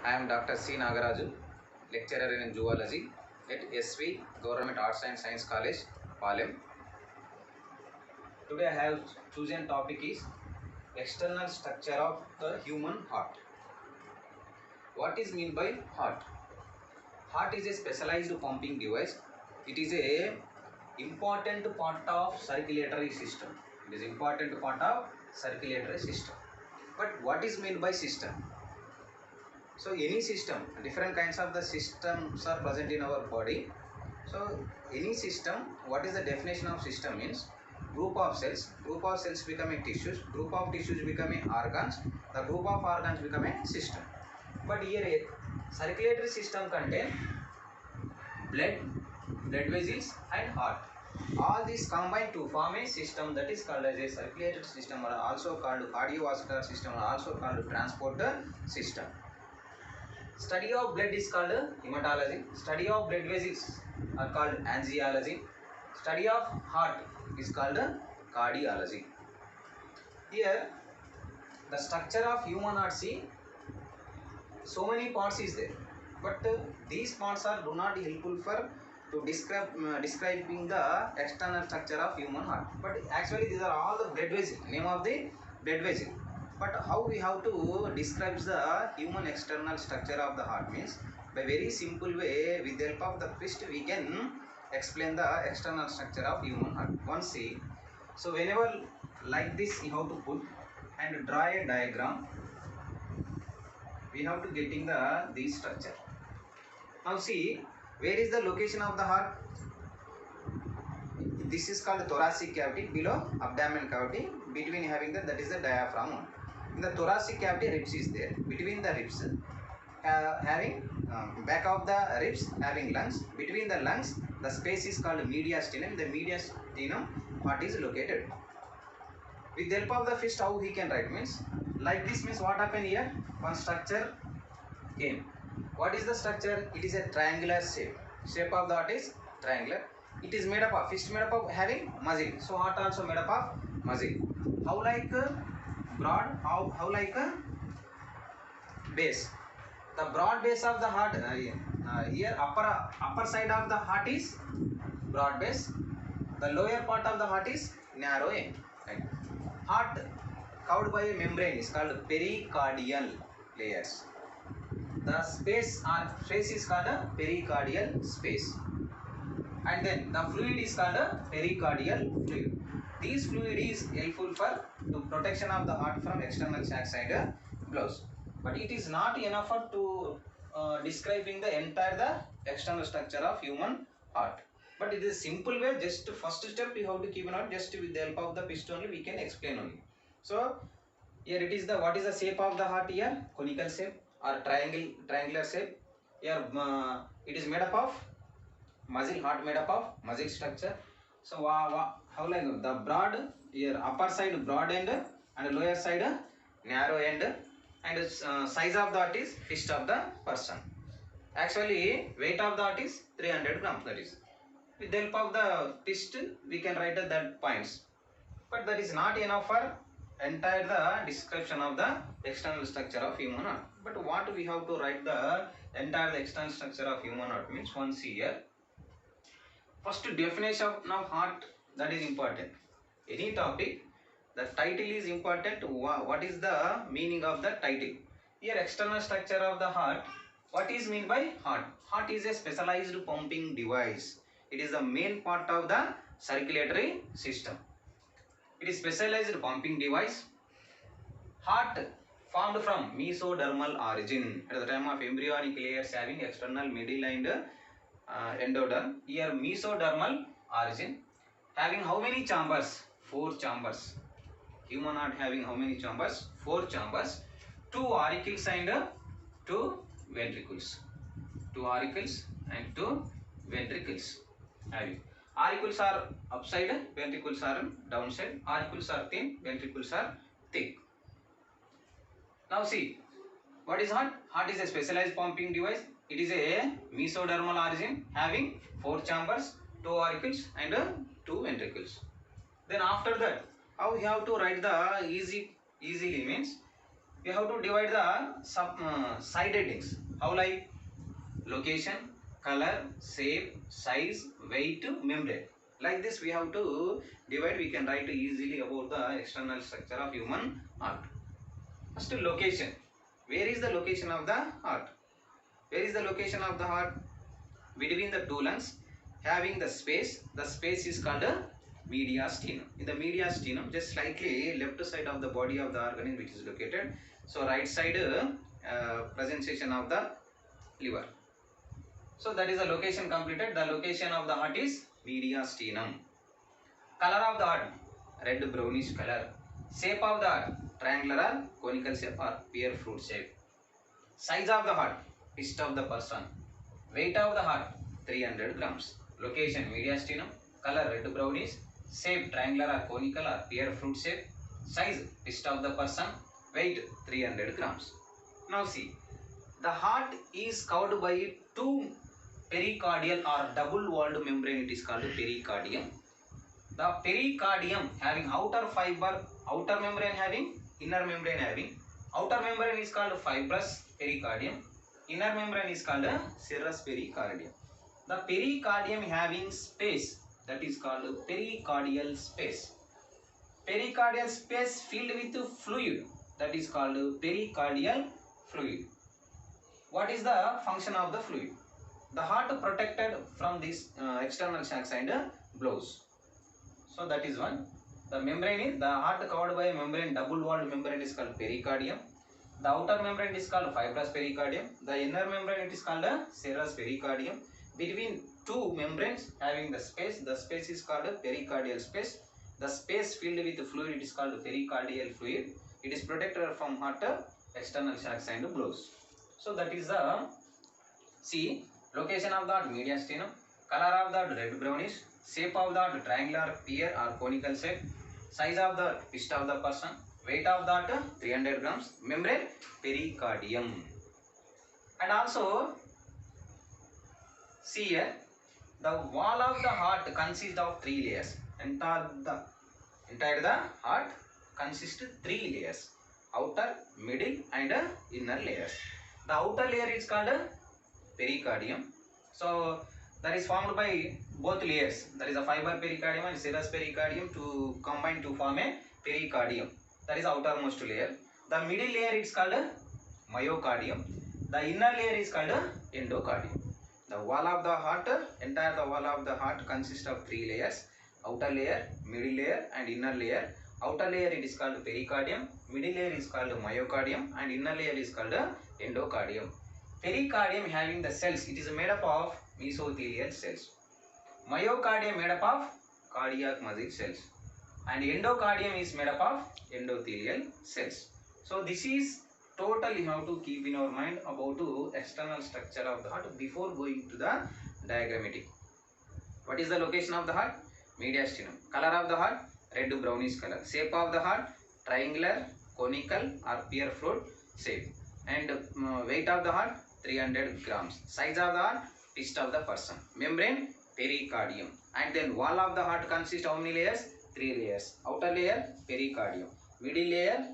I am Dr. C. Nagaraju, lecturer in zoology at SV Government Arts and Science College, Palem. Today I have chosen topic is external structure of the human heart. What is mean by heart? Heart is a specialized pumping device. It is a important part of circulatory system. It is important part of circulatory system. But what is meant by system? So any system, different kinds of the systems are present in our body. So any system, what is the definition of system means? Group of cells becoming tissues, group of tissues becoming organs, the group of organs become a system. But here a circulatory system contain blood vessels and heart. All these combine to form a system that is called as a circulatory system, or also called cardiovascular system, or also called transporter system. Study of blood is called hematology. Study of blood vessels are called angiology. Study of heart is called cardiology. Here, the structure of human heart, see, so many parts is there, but these parts are do not helpful for to describing the external structure of human heart. But actually, these are all the blood vessel. Name of the blood vessel. But how we have to describe the human external structure of the heart means by very simple way, with the help of the fist we can explain the external structure of human heart. Once see, so whenever like this you have to put and draw a diagram, we have to getting the this structure. Now see, where is the location of the heart? This is called thoracic cavity, below abdomen cavity, between having that is the diaphragm one. In the thoracic cavity, ribs is there. Between the ribs, having back of the ribs having lungs. Between the lungs, the space is called mediastinum. The mediastinum part is located. With the help of the fist, how he can write means like this means what happened here? One structure came. What is the structure? It is a triangular shape. Shape of the heart is triangular. It is made up of fist made up of having muscle. So heart also made up of muscle. How like broad? How like base? The broad base of the heart here upper side of the heart is broad base. The lower part of the heart is narrow end. Right. Heart covered by a membrane is called pericardial layers. The space is called a pericardial space, and then the fluid is called a pericardial fluid. This fluid is helpful for to protection of the heart from external shock side blows, but it is not enough for to describing the entire the external structure of human heart. But it is a simple way. Just first step you have to keep an eye. Just with the help of the fist only we can explain only. So here it is the what is the shape of the heart here? Conical shape or triangular shape. Here it is made up of muscle. Heart made up of muscle structure. So how like the broad here upper side broad end and lower side narrow end, and size of the heart is fist of the person. Actually weight of the heart is 300 grams. That is with the help of the fist we can write that points. But that is not enough for entire the description of the external structure of human heart. But what we have to write the entire the external structure of human heart means once here. First definition of heart, that is important. Any topic, the title is important. What is the meaning of the title? Here external structure of the heart. What is mean by heart? Heart is a specialized pumping device. It is the main part of the circulatory system. It is specialized pumping device. Heart formed from mesodermal origin at the time of embryonic layers having external middle and endoderm. Here mesodermal origin having how many chambers? 4 chambers. Human heart having how many chambers? 4 chambers. 2 auricles and 2 ventricles. 2 auricles and 2 ventricles having. Auricles are upside, ventricles are downside. Auricles are thin, ventricles are thick. Now see, what is heart? Heart is a specialized pumping device. It is a mesodermal origin having 4 chambers, 2 auricles and 2 ventricles. Then after that, how we have to write the easily means we have to divide the side headings. How? Like location, color, shape, size, weight, membrane. Like this we have to divide. We can write easily about the external structure of human heart. First, location. Where is the location of the heart? Where is the location of the heart? Between the two lungs, having the space. The space is called a mediastinum. In the mediastinum, just slightly left side of the body of the organ which is located. So right side presentation of the liver. So that is the location completed. The location of the heart is mediastinum. Color of the heart, red brownish color. Shape of the heart, triangular or conical shape or pear fruit shape. Size of the heart, fist of the person. Weight of the heart, 300 grams. Location, mediastinum. Color, red brownish. Shape, triangular or conical or pear fruit shape. Size, fist of the person. Weight, 300 grams. Now see, the heart is covered by two pericardial or double-walled membrane. It is called pericardium. The pericardium having outer fiber, outer membrane having, inner membrane having. Outer membrane is called fibrous pericardium. Inner membrane is called serous pericardium. The pericardium having space, that is called pericardial space. Pericardial space filled with fluid, that is called pericardial fluid. What is the function of the fluid? The heart protected from these external shocks and blows. So that is one. The membrane is, the heart covered by a membrane, double-walled membrane is called pericardium. The outer membrane is called fibrous pericardium. The inner membrane it is called a serous pericardium. Between two membranes having the space is called a pericardial space. The space filled with fluid it is called pericardial fluid. It is protected from heart external shocks and blows. So that is the see, location of the mediastinum, color of the red brownish, shape of the triangular, pear or conical shape, size of the fist of the person, weight of that 300 grams, membrane pericardium. And also see here, the wall of the heart consists of 3 layers. Entire the heart consists of 3 layers: outer, middle and inner layers. The outer layer is called pericardium. So that is formed by both layers. That is a fiber pericardium and serous pericardium to combine to form a pericardium. That is outermost layer. The middle layer is called myocardium. The inner layer is called endocardium. The wall of the heart, entire the wall of the heart consists of 3 layers: outer layer, middle layer and inner layer. Outer layer it is called pericardium, middle layer is called myocardium and inner layer is called endocardium. Pericardium having the cells, it is made up of mesothelial cells. Myocardium made up of cardiac muscle cells. And endocardium is made up of endothelial cells. So this is total you have to keep in our mind about the external structure of the heart before going to the diagrammatic. What is the location of the heart? Mediastinum. Color of the heart? Red to brownish color. Shape of the heart? Triangular, conical or pear fruit shape. And weight of the heart? 300 grams. Size of the heart? Fist of the person. Membrane? Pericardium. And then wall of the heart consists of how many layers? 3 layers. Outer layer? Pericardium. Middle layer?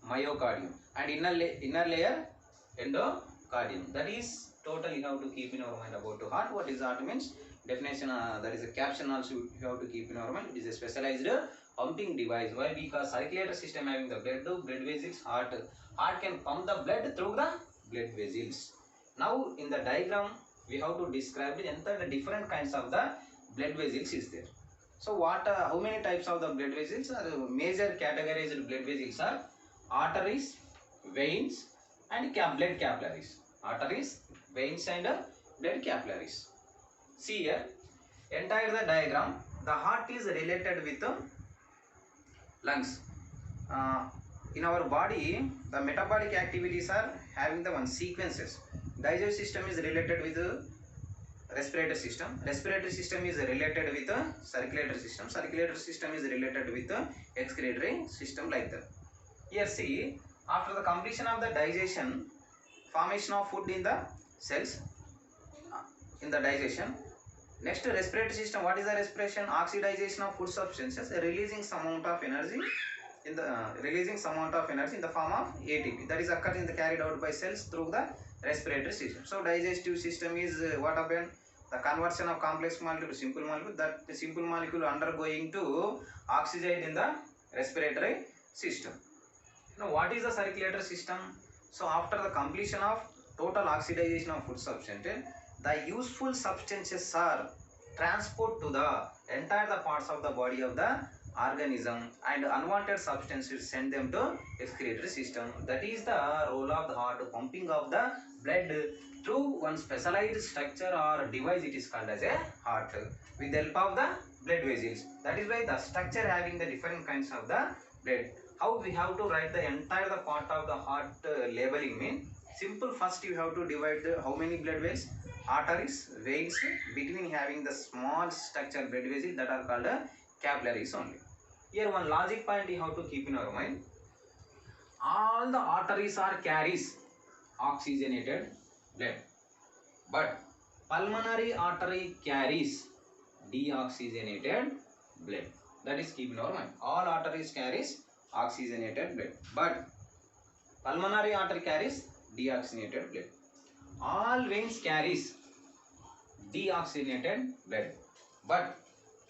Myocardium. And inner layer? Endocardium. That is total you have to keep in our mind about the heart. What is heart means? Definition, that is a caption also you have to keep in our mind. It is a specialized pumping device. Why? Because circulatory system having the blood vessels, heart can pump the blood through the blood vessels. Now in the diagram we have to describe the different kinds of the blood vessels is there. So what how many types of the blood vessels are? Major categorized blood vessels are arteries, veins and blood capillaries. Arteries, veins and blood capillaries. See here, entire the diagram, the heart is related with lungs. In our body, the metabolic activities are having the one sequences. Digestive system is related with respiratory system. Respiratory system is related with circulatory system. Circulatory system is related with excretory system, like that. Here see, after the completion of the digestion, formation of food in the cells in the digestion. Next, respiratory system. What is the respiration? Oxidization of food substances, releasing some amount of energy in the releasing some amount of energy in the form of ATP, that is occurs in the carried out by cells through the respiratory system. So digestive system is what happened, the conversion of complex molecule to simple molecule, that the simple molecule undergoing to oxidate in the respiratory system. Now what is the circulatory system? So after the completion of total oxidation of food substance, the useful substances are transport to the entire the parts of the body of the organism, and unwanted substances send them to excretory system. That is the role of the heart, pumping of the blood through one specialized structure or device. It is called as a heart with the help of the blood vessels. That is why the structure having the different kinds of the blood. How we have to write the entire the part of the heart labeling mean simple. First you have to divide the how many blood vessels, arteries, veins, between having the small structure blood vessels that are called capillaries only. Here one logic point you have to keep in our mind. All the arteries are carries oxygenated blood, but pulmonary artery carries deoxygenated blood. That is keep in our mind. All arteries carries oxygenated blood, but pulmonary artery carries deoxygenated blood. All veins carries deoxygenated blood, but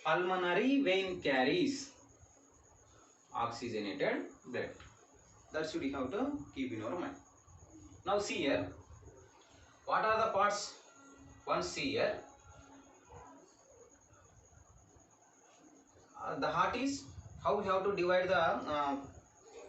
pulmonary vein carries oxygenated blood. That should you have to keep in your mind. Now see here, what are the parts? Once see here, the heart is, how we have to divide the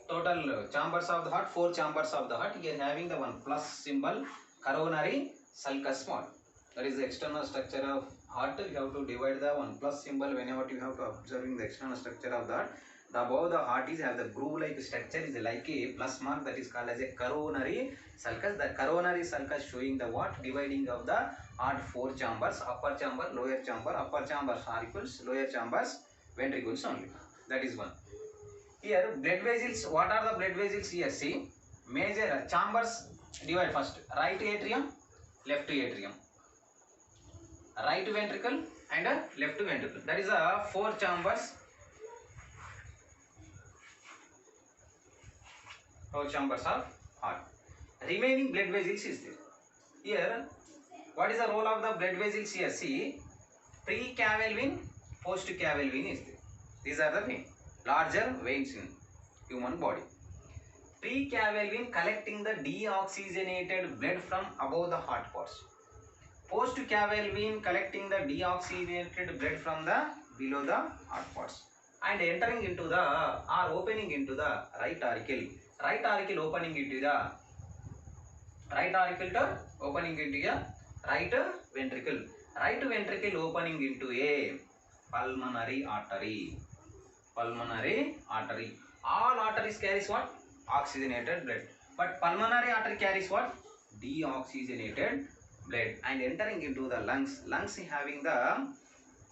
total chambers of the heart, 4 chambers of the heart. Here having the one plus symbol, coronary sulcus small. That is the external structure of heart. You have to divide the one plus symbol whenever you have to observing the external structure of the heart. The above the heart is have the groove like structure is like a plus mark, that is called as a coronary sulcus. The coronary sulcus showing the what? Dividing of the heart 4 chambers, upper chamber, lower chamber, upper chambers auricles, lower chambers ventricles only. That is one. Here blood vessels, what are the blood vessels here? See, major chambers divide first, right atrium, left atrium, right ventricle and left ventricle. That is 4 chambers. 4 chambers of heart. Remaining blood vessels is there. Here, what is the role of the blood vessels here? See, pre-caval vein, post-caval vein is there. These are the veins, larger veins in human body. Pre-caval vein collecting the deoxygenated blood from above the heart parts. Post-caval vein collecting the deoxygenated blood from the below the heart parts, and entering into the or opening into the right auricle. Right auricle opening into the right auricle to opening into a right ventricle. Right ventricle opening into a pulmonary artery. Pulmonary artery. All arteries carries what? Oxygenated blood. But pulmonary artery carries what? Deoxygenated blood, and entering into the lungs. Lungs having the,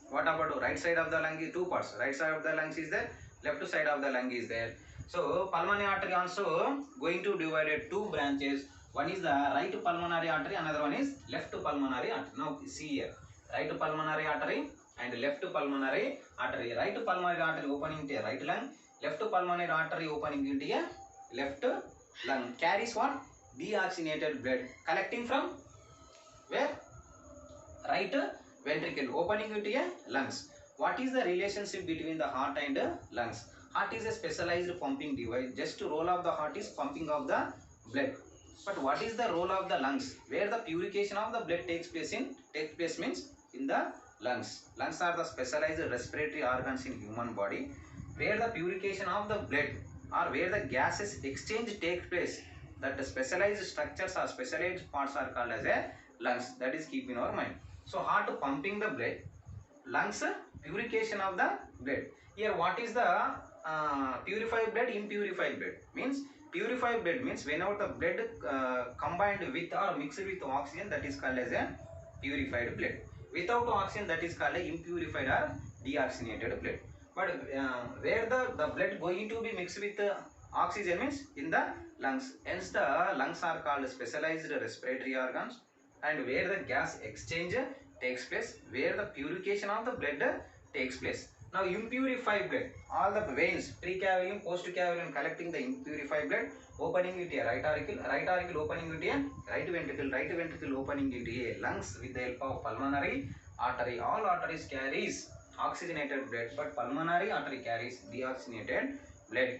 what about right side of the lung is 2 parts. Right side of the lungs is there, left side of the lung is there. So pulmonary artery also going to divided 2 branches. One is the right pulmonary artery, another one is left pulmonary artery. Now see here, right pulmonary artery and left pulmonary artery. Right pulmonary artery opening into a right lung, left pulmonary artery opening into a left lung. Carries what? Deoxygenated blood collecting from where? Right ventricle opening into a lungs. What is the relationship between the heart and lungs? Heart is a specialized pumping device. Just to roll of the heart is pumping of the blood. But what is the role of the lungs? Where the purification of the blood takes place means in the lungs. Lungs are the specialized respiratory organs in human body, where the purification of the blood or where the gases exchange takes place. That the specialized structures or specialized parts are called as a lungs. That is keep in our mind. So heart pumping the blood, lungs purification of the blood. Here what is the purified blood, impurified blood? Means purified blood means whenever the blood combined with or mixed with oxygen, that is called as a purified blood. Without oxygen, that is called a impurified or deoxygenated blood. But where the blood going to be mixed with oxygen means in the lungs. Hence the lungs are called specialized respiratory organs, and where the gas exchange takes place, where the purification of the blood takes place. Now impurified blood, all the veins, precavalium, postcavalium, collecting the impurified blood, opening it a right auricle opening it a right ventricle opening it a lungs with the help of pulmonary artery. All arteries carries oxygenated blood, but pulmonary artery carries deoxygenated blood.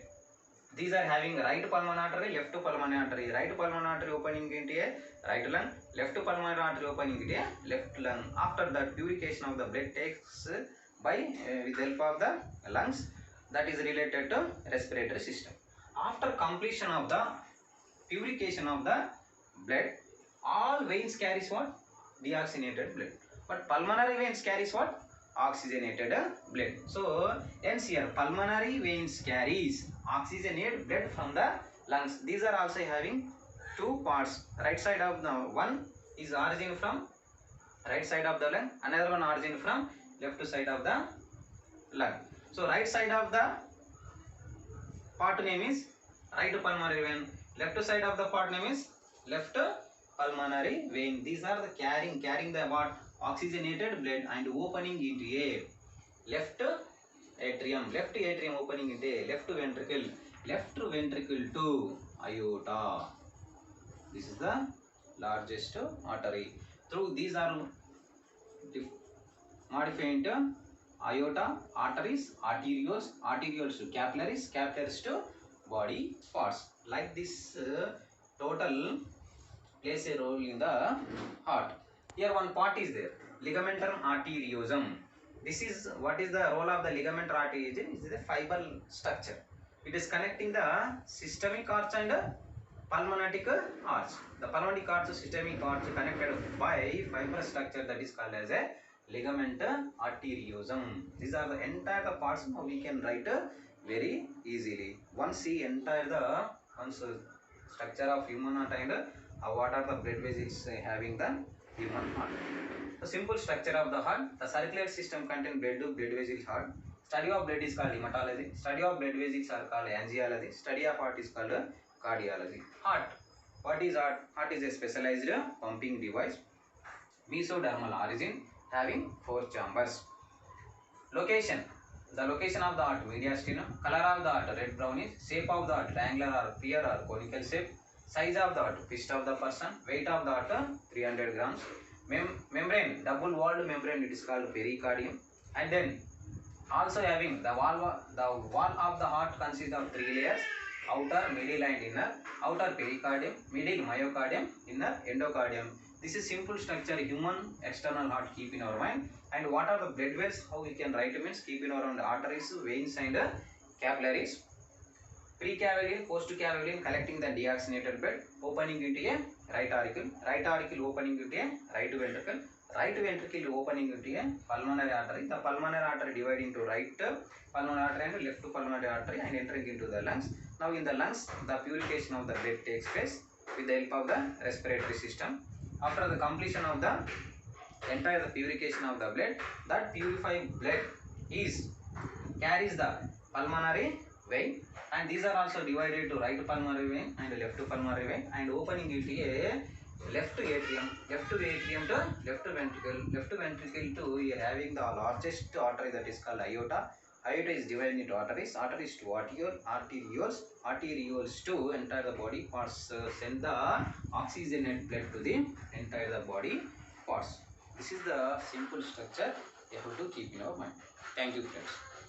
These are having right pulmonary artery, left pulmonary artery. Right pulmonary artery opening into a right lung, left pulmonary artery opening into a left lung. After that, purification of the blood takes by with the help of the lungs, that is related to respiratory system. After completion of the purification of the blood, all veins carries what? Deoxygenated blood. But pulmonary veins carries what? Oxygenated blood. So hence here pulmonary veins carries oxygenated blood from the lungs. These are also having two parts. Right side of the one is origin from right side of the lung, another one origin from left side of the lung. So right side of the part name is right pulmonary vein, left side of the part name is left pulmonary vein. These are the carrying the what? Oxygenated blood and opening into a left atrium opening into a left ventricle to aorta. This is the largest artery. Through these are modified into aorta, arterioles to capillaries to body parts. Like this, total plays a role in the heart. Here one part is there, ligamentum arteriosum. This is what is the role of the ligamentum arteriosum? It is a fiber structure. It is connecting the systemic arch and pulmonary arch. The pulmonary arch, systemic arch connected by fiber structure, that is called as a ligamentum arteriosum. These are the entire the parts. Now we can write very easily. Once see entire the structure of human heart and what are the blood vessels having the human heart. The simple structure of the heart. The circulatory system contains blood vessels, heart. Study of blood is called hematology. Study of blood vessels are called angiology. Study of heart is called cardiology. Heart. What is heart? Heart is a specialized pumping device. Mesodermal origin, having 4 chambers. Location. The location of the heart, mediastinum. Color of the heart, red brownish. Shape of the heart, triangular or pear or conical shape. Size of the heart, fist of the person. Weight of the heart, 300 grams. Membrane, double walled membrane, it is called pericardium. And then also having the wall of the heart consists of 3 layers: outer, middle and inner. Outer pericardium, middle myocardium, inner endocardium. This is simple structure human external heart keep in our mind. And what are the blood vessels? How we can write means keep in our mind arteries, veins and capillaries. Precavalium, postcavalium collecting the deoxygenated blood, opening into a right auricle opening into a right ventricle opening into a pulmonary artery. The pulmonary artery divided into right pulmonary artery and left pulmonary artery and entering into the lungs. Now in the lungs, the purification of the blood takes place with the help of the respiratory system. After the completion of the entire purification of the blood, that purified blood carries the pulmonary vein, and these are also divided to right pulmonary vein and left pulmonary vein, and opening into a left atrium to left ventricle to here having the largest artery, that is called aorta. Aorta is divided into arteries to arterioles to entire the body parts, send the oxygenated blood to the entire the body parts. This is the simple structure you have to keep in our mind. Thank you, friends.